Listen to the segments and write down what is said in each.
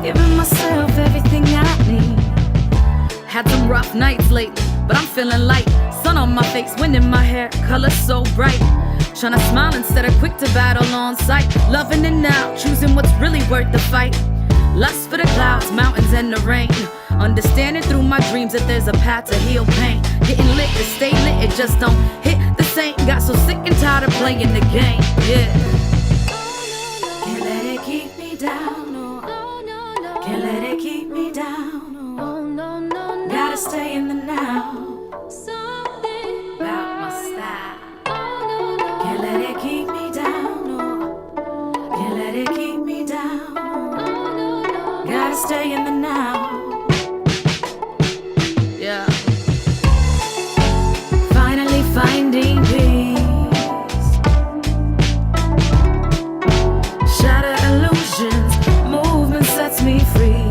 Giving myself everything I need. Had some rough nights lately, but I'm feeling light. Sun on my face, wind in my hair, color so bright. Tryna smile instead of quick to battle on sight. Loving it now, choosing what's really worth the fight. Lust for the clouds, mountains, and the rain. Understanding through my dreams that there's a path to heal pain. Getting lit to stay lit, it just don't hit the same. Got so sick and tired of playing the game, yeah. Can't let it keep me down, no. Can't let it keep me down, no. Gotta stay in the now. About my style. Can't let it keep me down, no. Can't let it keep me down, no. Gotta stay in the now. Yeah. Finally finding peace. Shatter illusions, movement sets me free.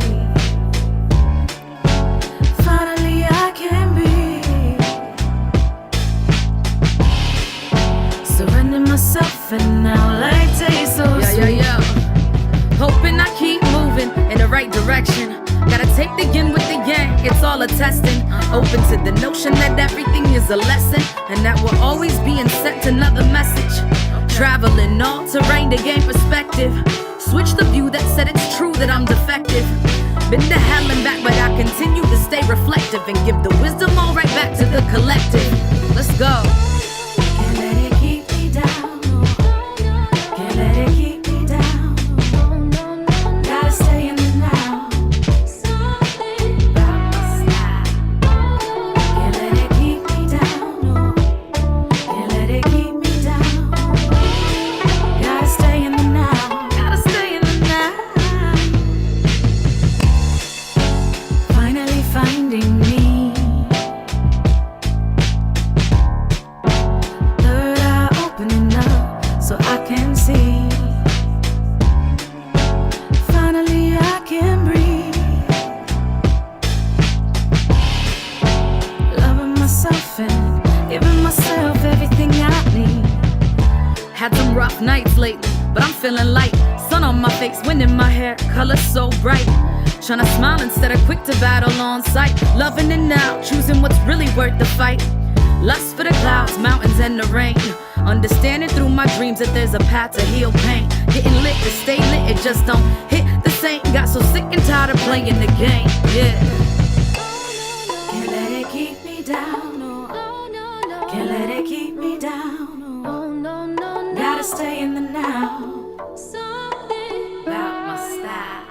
Finally I can be. Surrender myself and now life tastes so sweet. Hoping I keep moving in the right direction. Gotta take the yin with the yang, it's all a testing. Open to the notion that everything is a lesson, and that we're always being sent another message. Traveling all terrain to gain perspective. Switch the view that said it's true that I'm defective. Been to hell and back, but I continue to stay reflective and give the wisdom all right back to the collective. Let's go. Can't let it keep me down, no. Can't let it keep me down, no. Gotta stay in the now. About my style. Can't let it keep me down, no. Can't let it keep me down. Gotta stay in the now. Gotta stay in the now. Finally finding me. Third eye opening up so I can see. Finally I can breathe. Loving myself and giving myself everything I need. Had some rough nights lately, but I'm feeling light. Sun on my face, wind in my hair, color so bright. Tryna smile instead of quick to battle on sight. Loving it now, choosing what's really worth the fight. Lust for the clouds, mountains, and the rain. Understanding through my dreams that there's a path to heal pain. Getting lit to stay lit, it just don't hit the same. Got so sick and tired of playing the game, yeah. Can't let it keep me down, no. Can't let it keep me down, no. Gotta stay in the now. About my style.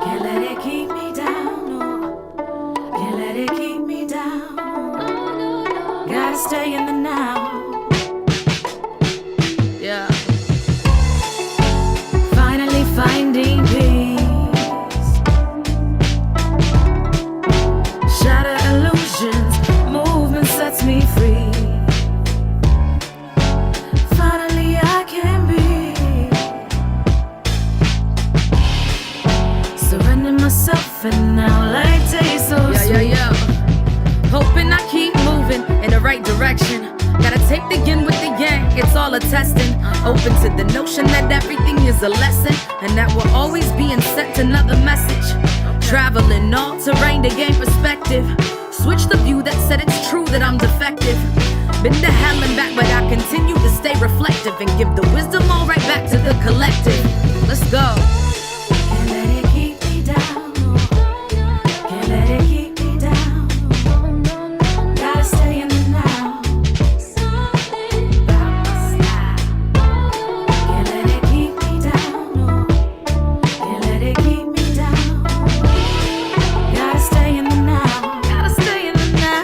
Can't let it keep me down, no. Can't let it keep me down, no. Gotta stay in the now. Yeah. Finally finding peace. Shatter illusions, movement sets me free. Finally I can be. Surrender myself and now life tastes so sweet. Hoping I keep moving in the right direction. Gotta take the yin with the yang, it's all a testing. Open to the notion that everything is a lesson, and that we're always being sent another message. Traveling all terrain to gain perspective. Switch the view that said it's true that I'm defective. Been to hell and back, but I continue to stay reflective and give the wisdom all right back to the collective. Let's go. Can't let it keep me down, no. Can't let it keep me down, no. Gotta stay in the now. About my style. Can't let it keep me down, no. Can't let it keep me down. Gotta stay in the now. Gotta stay in the now.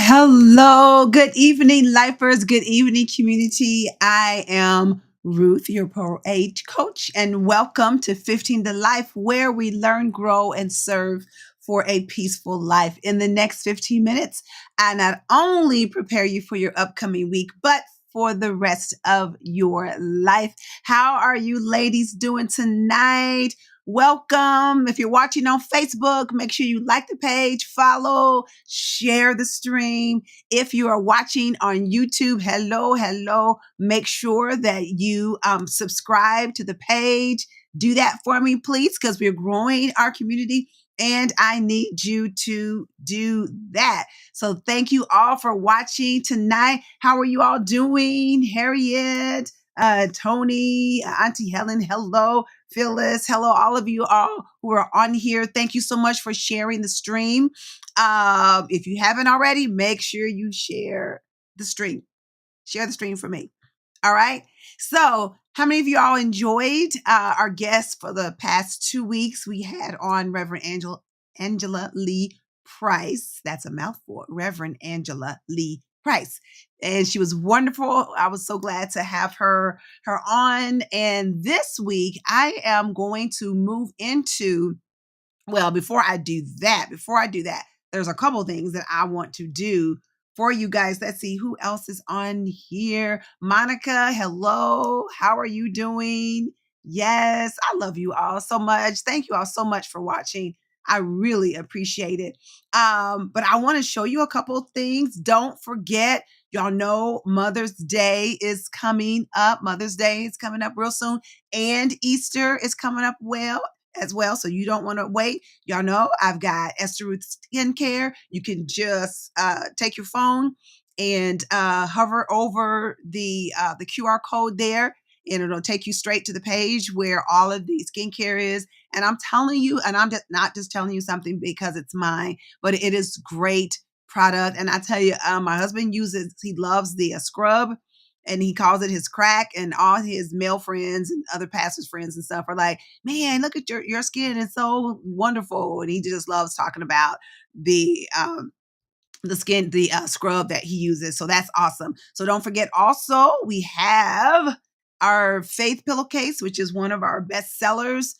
Hello. Good evening, lifers. Good evening, community. I am Ruth, your Pro Age Coach, and welcome to 15 to Life, where we learn, grow, and serve for a peaceful life. In the next 15 minutes, I not only prepare you for your upcoming week, but for the rest of your life. How are you ladies doing tonight? Welcome. If you're watching on Facebook, make sure you like the page, follow, share the stream. If you are watching on YouTube, hello. Make sure that you subscribe to the page. Do that for me, please, because we're growing our community and I need you to do that. So thank you all for watching tonight. How are you all doing? Harriet, Tony, Auntie Helen, hello. Phyllis, hello, all of you all who are on here. Thank you so much for sharing the stream. If you haven't already, make sure you share the stream. Share the stream for me. All right. So how many of you all enjoyed our guests for the past 2 weeks? We had on Reverend Angela Lee Price. That's a mouthful. Reverend Angela Lee Price. And she was wonderful. I was so glad to have her on. And this week I am going to move into, well, before I do that, there's a couple things that I want to do for you guys. Let's see who else is on here. Monica, hello. How are you doing? Yes, I love you all so much. Thank you all so much for watching. I really appreciate it. But I want to show you a couple of things. Don't forget, y'all know Mother's Day is coming up. Mother's Day is coming up real soon. And Easter is coming up as well. So you don't want to wait. Y'all know I've got Esther Ruth Skincare. You can just take your phone and hover over the QR code there, and it'll take you straight to the page where all of the skincare is. And I'm telling you, and I'm just not just telling you something because it's mine, but it is great product. And I tell you, my husband he loves the scrub, and he calls it his crack, and all his male friends and other pastors' friends and stuff are like, man, look at your skin. It's so wonderful. And he just loves talking about the scrub that he uses. So that's awesome. So don't forget also, we have our faith pillowcase, which is one of our best sellers.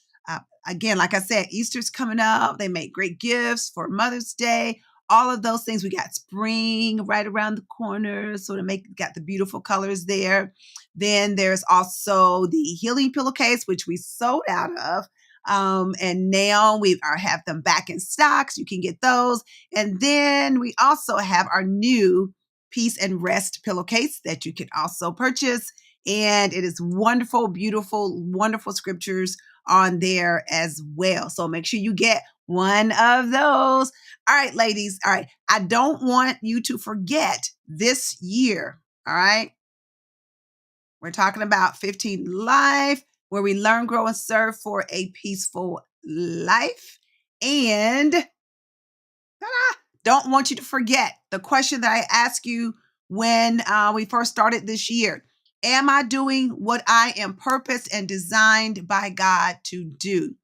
Again, like I said, Easter's coming up. They make great gifts for Mother's Day. All of those things. We got spring right around the corner. So got the beautiful colors there. Then there's also the healing pillowcase, which we sold out of. And now we have them back in stock. So you can get those. And then we also have our new Peace and Rest pillowcase that you can also purchase. And it is wonderful, beautiful, wonderful scriptures on there as well. So make sure you get one of those. All right, ladies. All right. I don't want you to forget this year. All right. We're talking about 15 Life, where we learn, grow, and serve for a peaceful life. And don't want you to forget the question that I asked you when we first started this year. Am I doing what I am purposed and designed by God to do?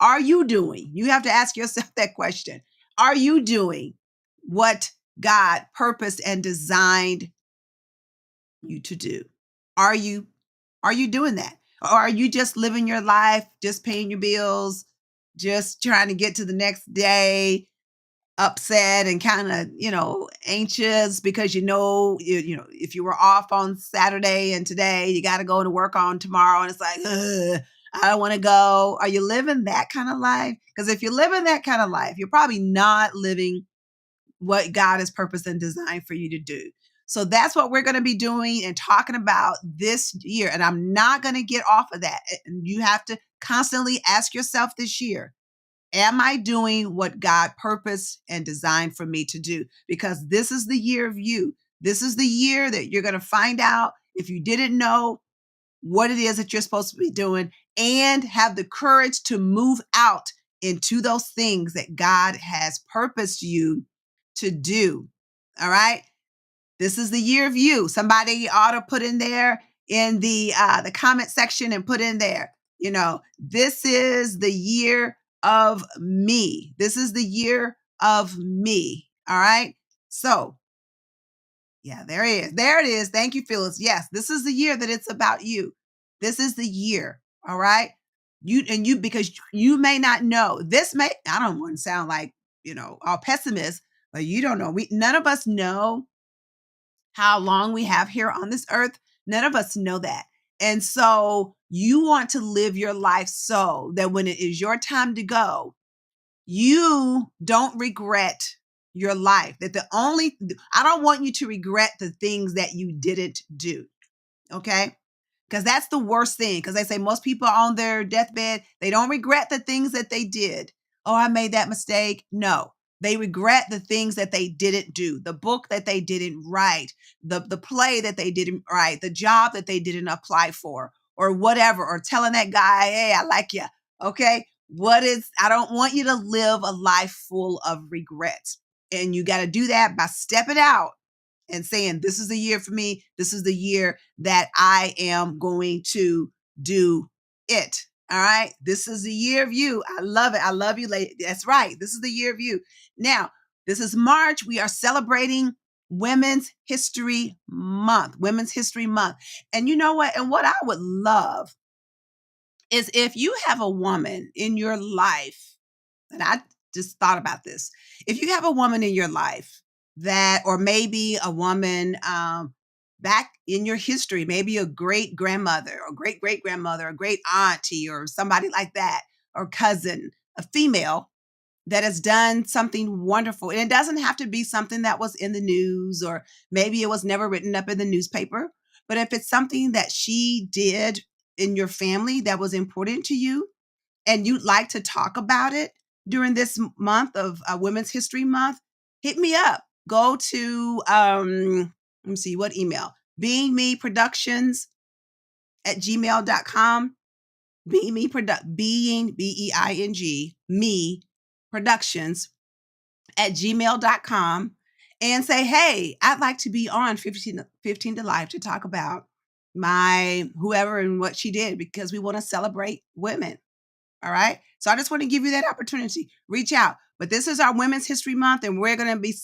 Are you doing? You have to ask yourself that question. Are you doing what God purposed and designed you to do? Are you doing that? Or are you just living your life, just paying your bills, just trying to get to the next day, upset and kind of, anxious because if you were off on Saturday and today you got to go to work on tomorrow, and it's like, I don't want to go. Are you living that kind of life? Because if you're living that kind of life, you're probably not living what God has purposed and designed for you to do. So that's what we're going to be doing and talking about this year. And I'm not going to get off of that. And you have to constantly ask yourself this year, am I doing what God purposed and designed for me to do? Because this is the year of you. This is the year that you're going to find out, if you didn't know, what it is that you're supposed to be doing, and have the courage to move out into those things that God has purposed you to do. All right. This is the year of you. Somebody ought to put in there in the comment section and put in there, this is the year of me. This is the year of me. All right. So yeah, there it is. There it is. Thank you, Phyllis. Yes, this is the year that it's about you. This is the year. All right. Because you may not know. I don't want to sound like, all pessimist, but you don't know. None of us know how long we have here on this earth. None of us know that. And so you want to live your life so that when it is your time to go, you don't regret your life. I don't want you to regret the things that you didn't do. Okay. Because that's the worst thing. Because they say most people on their deathbed, they don't regret the things that they did. Oh, I made that mistake. No, they regret the things that they didn't do, the book that they didn't write, the play that they didn't write, the job that they didn't apply for, or whatever, or telling that guy, hey, I like you. Okay. I don't want you to live a life full of regrets. And you got to do that by stepping out and saying, this is the year for me. This is the year that I am going to do it. All right. This is the year of you. I love it. I love you, lady. That's right. This is the year of you. Now, this is March. We are celebrating Women's History Month. Women's History Month. And you know what? And what I would love is if you have a woman in your life, and I just thought about this. If you have a woman in your life or maybe a woman back in your history, maybe a great grandmother or great great grandmother, a great auntie or somebody like that, or cousin, a female that has done something wonderful. And it doesn't have to be something that was in the news, or maybe it was never written up in the newspaper. But if it's something that she did in your family that was important to you, and you'd like to talk about it during this month of Women's History Month, hit me up. Go to, let me see, what email? beingmeproductions@gmail.com. Being, B-E-I-N-G, me, productions@gmail.com. And say, hey, I'd like to be on 15 to Life to talk about my whoever and what she did, because we want to celebrate women. All right. So I just want to give you that opportunity. Reach out. But this is our Women's History Month, and we're going to be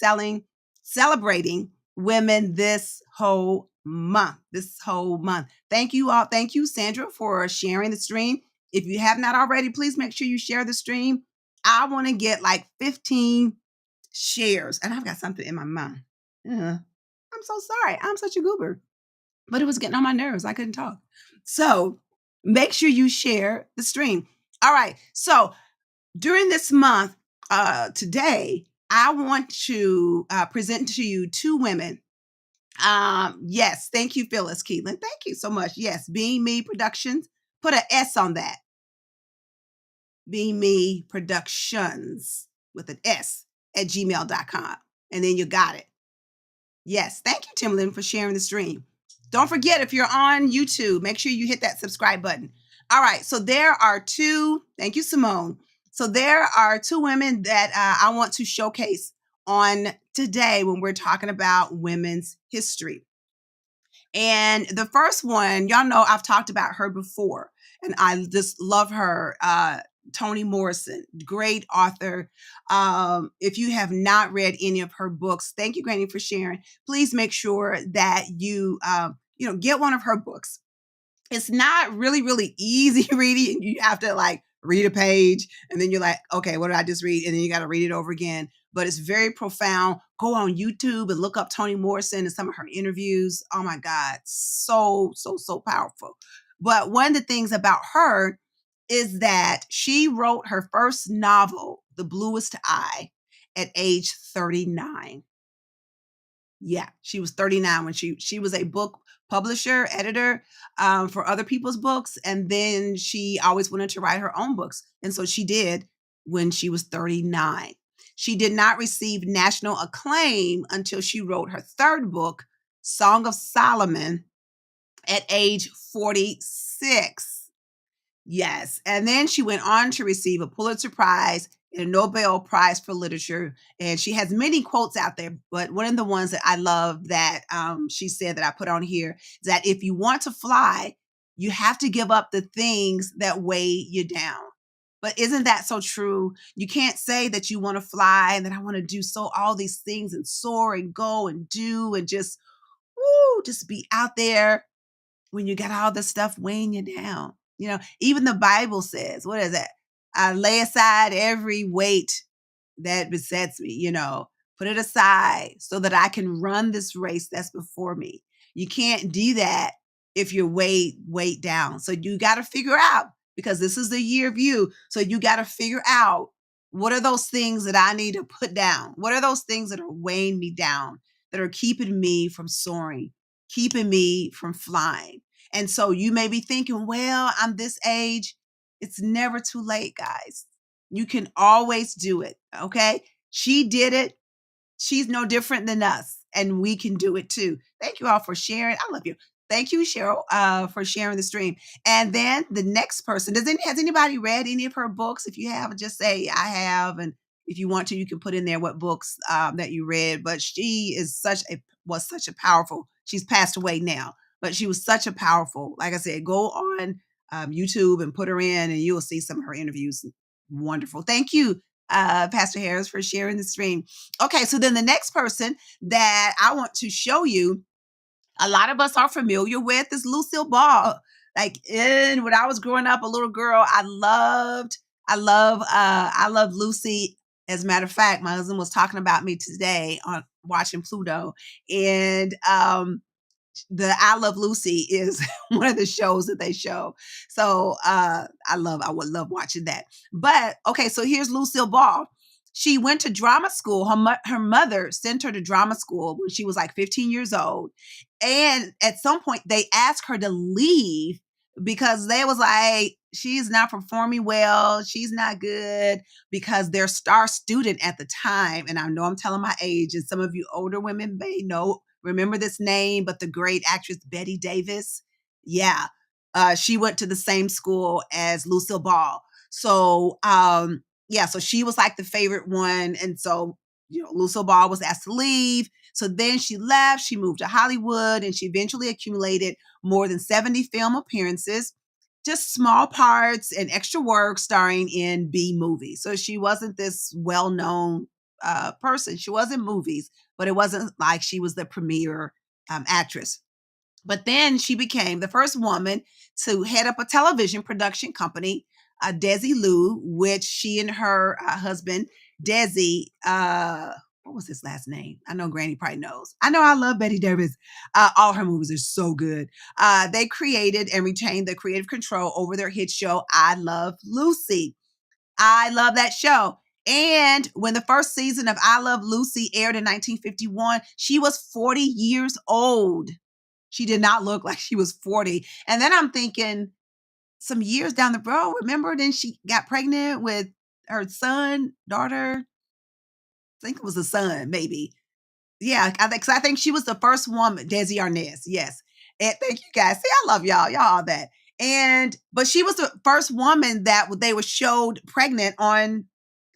celebrating women this whole month. Thank you all. Thank you, Sandra, for sharing the stream. If you have not already, please make sure you share the stream. I want to get like 15 shares. And I've got something in my mouth. I'm so sorry. I'm such a goober. But it was getting on my nerves. I couldn't talk. So make sure you share the stream. All right. So during this month, today, I want to present to you two women. Yes. Thank you, Phyllis Keelan. Thank you so much. Yes. Being Me Productions. Put an S on that. Being Me Productions with an S @gmail.com. And then you got it. Yes. Thank you, Timlin, for sharing the stream. Don't forget, if you're on YouTube, make sure you hit that subscribe button. All right. So there are two. Thank you, Simone. So there are two women that I want to showcase on today when we're talking about women's history. And the first one, y'all know I've talked about her before, and I just love her. Toni Morrison, great author. If you have not read any of her books, thank you, Granny, for sharing. Please make sure that you get one of her books. It's not really, really easy reading. You have to like read a page and then you're like, okay, what did I just read? And then you got to read it over again. But it's very profound. Go on YouTube and look up Toni Morrison and some of her interviews. Oh my God, so powerful. But one of the things about her is that she wrote her first novel, The Bluest Eye, at age 39. Yeah, she was 39 when she was a book publisher, editor for other people's books. And then she always wanted to write her own books. And so she did when she was 39. She did not receive national acclaim until she wrote her third book, Song of Solomon, at age 46. Yes. And then she went on to receive a Pulitzer Prize and a Nobel Prize for Literature. And she has many quotes out there, but one of the ones that I love that she said that I put on here is that if you want to fly, you have to give up the things that weigh you down. But isn't that so true? You can't say that you want to fly and that I want to do all these things and soar and go and do and just be out there when you got all this stuff weighing you down. Even the Bible says, what is it? I lay aside every weight that besets me, put it aside so that I can run this race that's before me. You can't do that if you're weighed down. So you got to figure out, because this is the year of you. So you got to figure out, what are those things that I need to put down? What are those things that are weighing me down, that are keeping me from soaring, keeping me from flying? And so you may be thinking, well, I'm this age. It's never too late, guys. You can always do it. Okay. She did it. She's no different than us, and we can do it too. Thank you all for sharing. I love you. Thank you, Cheryl, for sharing the stream. And then the next person, has anybody read any of her books? If you have, just say I have. And if you want to, you can put in there what books that you read. But she was such a powerful, she's passed away now, but she was such a powerful, like I said, go on YouTube and put her in, and you will see some of her interviews. Wonderful. Thank you, Pastor Harris, for sharing the stream. Okay, so then the next person that I want to show you, a lot of us are familiar with, is Lucille Ball. Like when I was growing up, a little girl, I love Lucy. As a matter of fact, my husband was talking about me today on watching Pluto, and the I Love Lucy is one of the shows that they show. So I would love watching that. But okay, so here's Lucille Ball. She went to drama school. Her mother sent her to drama school when she was like 15 years old. And at some point they asked her to leave because they was like, she's not performing well. She's not good, because their star student at the time, and I know I'm telling my age, and some of you older women may remember this name, but the great actress Betty Davis. Yeah. She went to the same school as Lucille Ball. So, so she was like the favorite one. And so, Lucille Ball was asked to leave. So then she left, she moved to Hollywood, and she eventually accumulated more than 70 film appearances, just small parts and extra work starring in B movies. So she wasn't this well-known person. She was in movies, but it wasn't like she was the premier actress. But then she became the first woman to head up a television production company, Desi Lou, which she and her husband, Desi, what was his last name? I know Granny probably knows. I know I love Betty Davis. All her movies are so good. They created and retained the creative control over their hit show, I Love Lucy. I love that show. And when the first season of I Love Lucy aired in 1951, she was 40 years old. She did not look like she was 40. And then I'm thinking, some years down the road, remember, then she got pregnant with her daughter. I think it was a son, maybe. Yeah, I think she was the first woman, Desi Arnaz. Yes. And thank you guys. See, I love y'all. Y'all all that. But she was the first woman that they were showed pregnant on.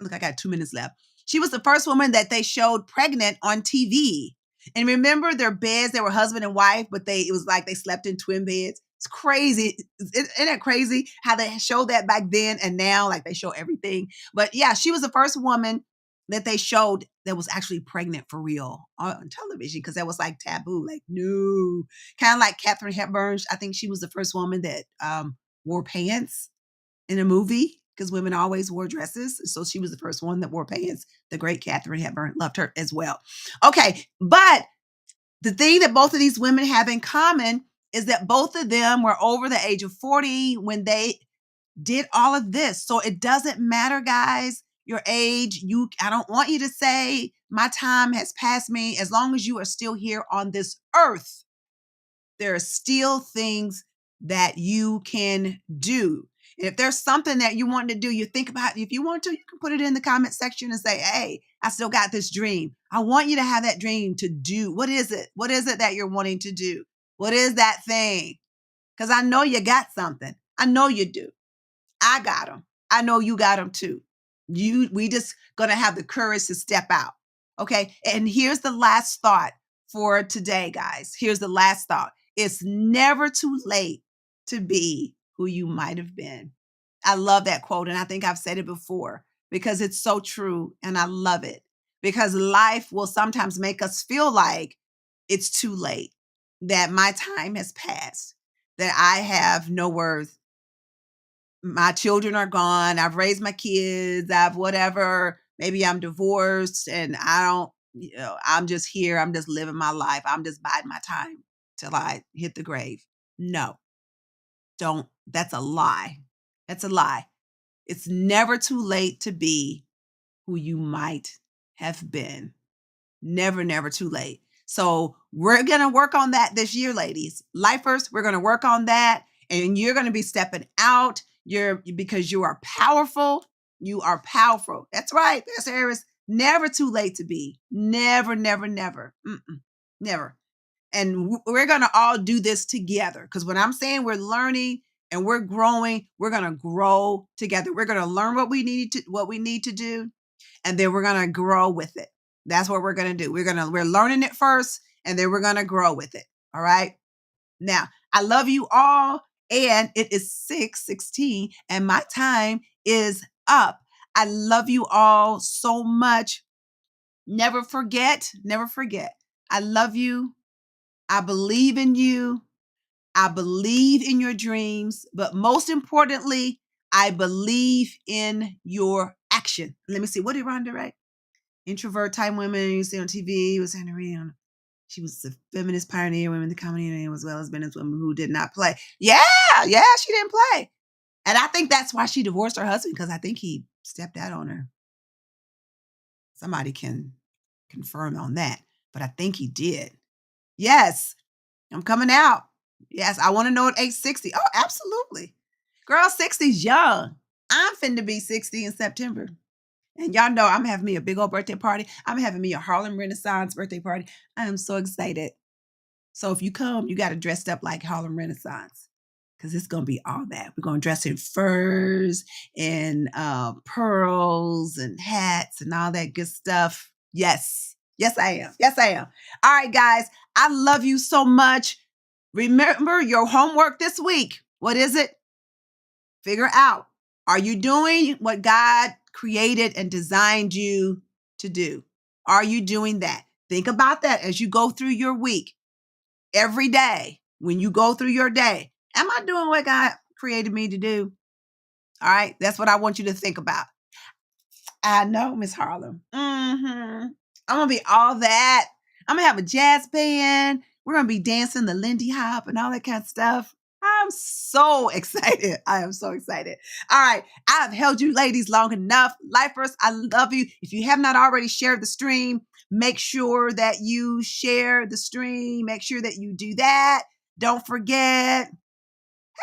Look, I got 2 minutes left. She was the first woman that they showed pregnant on TV. And remember their beds, they were husband and wife, but it was like they slept in twin beds. It's crazy. Isn't it crazy how they showed that back then and now, like they show everything? But yeah, she was the first woman that they showed that was actually pregnant for real on television, because that was like taboo. Like, no. Kind of like Katharine Hepburn. I think she was the first woman that wore pants in a movie, because women always wore dresses. So she was the first one that wore pants. The great Katharine Hepburn. Loved her as well. Okay, but the thing that both of these women have in common is that both of them were over the age of 40 when they did all of this. So it doesn't matter, guys, your age. I don't want you to say my time has passed me. As long as you are still here on this earth, there are still things that you can do. And if there's something that you want to do, you think about, if you want to, you can put it in the comment section and say, hey, I still got this dream. I want you to have that dream to do. What is it? What is it that you're wanting to do? What is that thing? Because I know you got something. I know you do. I got them. I know you got them too. We just going to have the courage to step out. Okay. And here's the last thought for today, guys. Here's the last thought. It's never too late to be who you might have been. I love that quote. And I think I've said it before because it's so true. And I love it, because life will sometimes make us feel like it's too late, that my time has passed, that I have no worth. My children are gone. I've raised my kids. I've whatever. Maybe I'm divorced and I don't I'm just here. I'm just living my life. I'm just biding my time till I hit the grave. No, don't. That's a lie. That's a lie. It's never too late to be who you might have been. Never, never too late. So we're going to work on that this year, ladies. Lifers, we're going to work on that. And you're going to be stepping out because you are powerful. You are powerful. That's right. There's Aries. Never too late to be. Never, never, never. Never. And we're going to all do this together. Because when I'm saying we're learning and we're growing, we're going to grow together. We're going to learn what we need to do. And then we're going to grow with it. That's what we're going to do. We're learning it first, and then we're going to grow with it. All right. Now, I love you all. And it is 6:16 and my time is up. I love you all so much. Never forget. I love you. I believe in you. I believe in your dreams. But most importantly, I believe in your action. Let me see. What did Rhonda write? Introvert type women you see on TV was Henry. She was a feminist pioneer women in the community as well as business women who did not play. Yeah, she didn't play. And I think that's why she divorced her husband, because I think he stepped out on her. Somebody can confirm on that, but I think he did. Yes, I'm coming out. Yes, I want to know at age 60. Oh, absolutely. Girl, 60's young. I'm finna be 60 in September. And y'all know I'm having me a big old birthday party. I'm having me a Harlem Renaissance birthday party. I am so excited. So if you come, you got to dress up like Harlem Renaissance, because it's going to be all that. We're going to dress in furs and pearls and hats and all that good stuff. Yes, I am. All right, guys, I love you so much. Remember your homework this week. What is it? Figure out, are you doing what God created and designed you to do? Are you doing that? Think about that as you go through your week. Every day, when you go through your day, am I doing what God created me to do? All right, that's what I want you to think about. I know, Miss Harlem. I'm going to be all that. I'm going to have a jazz band. We're going to be dancing the Lindy Hop and all that kind of stuff. I'm so excited. I am so excited. All right. I've held you ladies long enough. Lifers, I love you. If you have not already shared the stream, make sure that you share the stream. Make sure that you do that. Don't forget.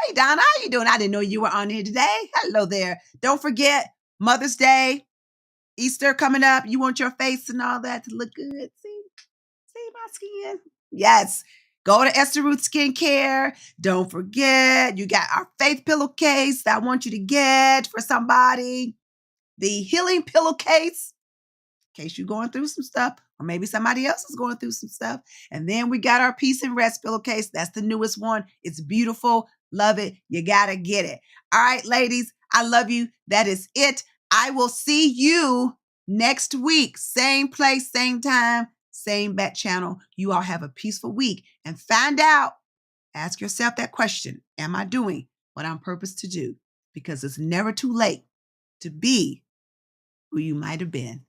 Hey, Donna, how you doing? I didn't know you were on here today. Hello there. Don't forget Mother's Day, Easter coming up. You want your face and all that to look good. See my skin? Yes. Go to Esther Ruth Skincare. Don't forget, you got our faith pillowcase that I want you to get for somebody. The healing pillowcase, in case you're going through some stuff, or maybe somebody else is going through some stuff. And then we got our peace and rest pillowcase. That's the newest one. It's beautiful. Love it. You got to get it. All right, ladies, I love you. That is it. I will see you next week. Same place, same time. Same bat channel. You all have a peaceful week and find out. Ask yourself that question. Am I doing what I'm purposed to do? Because it's never too late to be who you might have been.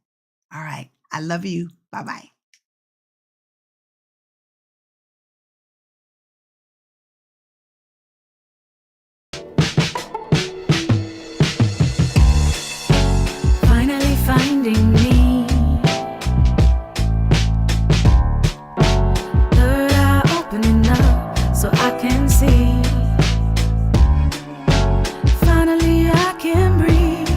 All right. I love you. Bye-bye. Finally finding me. So I can see. Finally I can breathe.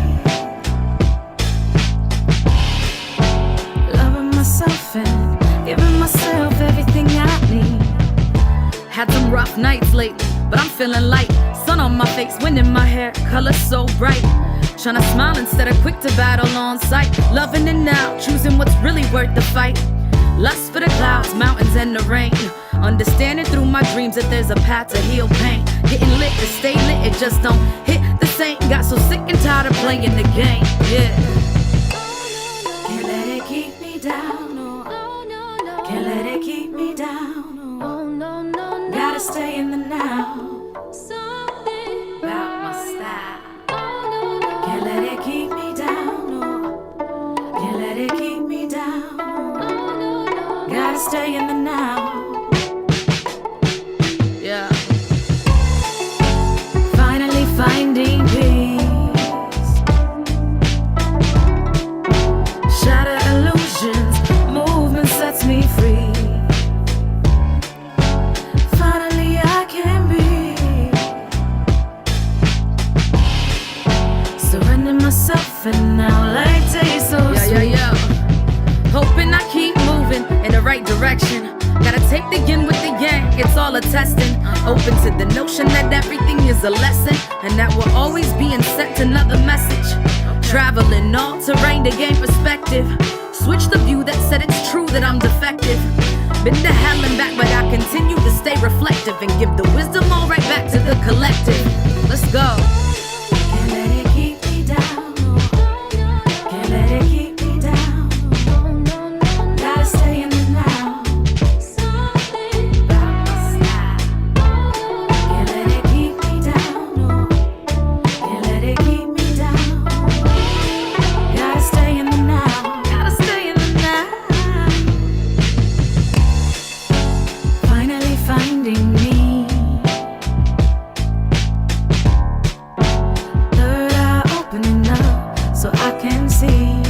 Loving myself and giving myself everything I need. Had some rough nights lately, but I'm feeling light. Sun on my face, wind in my hair, color so bright. Tryna smile instead of quick to battle on sight. Loving it now, choosing what's really worth the fight. Lust for the clouds, mountains, and the rain. Understanding through my dreams that there's a path to heal pain. Getting lit to stay lit, it just don't hit the same. Got so sick and tired of playing the game, yeah. Can't let it keep me down, no. Can't let it keep me down, no. Gotta stay in the now. About my style. Can't let it keep me down, no. Can't let it keep me down, no. and now like taste so sweet. Hoping I keep moving in the right direction. Gotta take the yin with the yang, it's all a testing. Open to the notion that everything is a lesson, and that we're always being sent another message. Traveling all terrain to gain perspective. Switch the view that said it's true that I'm defective. Been to hell and back, but I continue to stay reflective and give the wisdom all right back to the collective. Let's go. Can't let it keep me down. Can't let it keep me down. Gotta stay in the now. Can't let it keep me down. Can't let it keep me down. Gotta stay in the now. Gotta stay in the now. Finally finding me. Third eye opening up so I can see.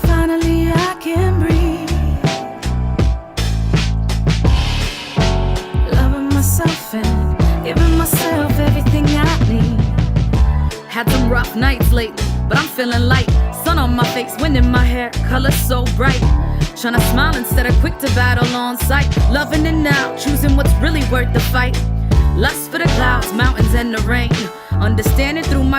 Finally I can breathe. Loving myself and giving myself everything I need. Had some rough nights lately, but I'm feeling light. Sun on my face, wind in my hair, color so bright. Tryna smile instead of quick to battle on sight. Loving it now, choosing what's really worth the fight. Lust for the clouds, mountains, and the rain. Understanding through my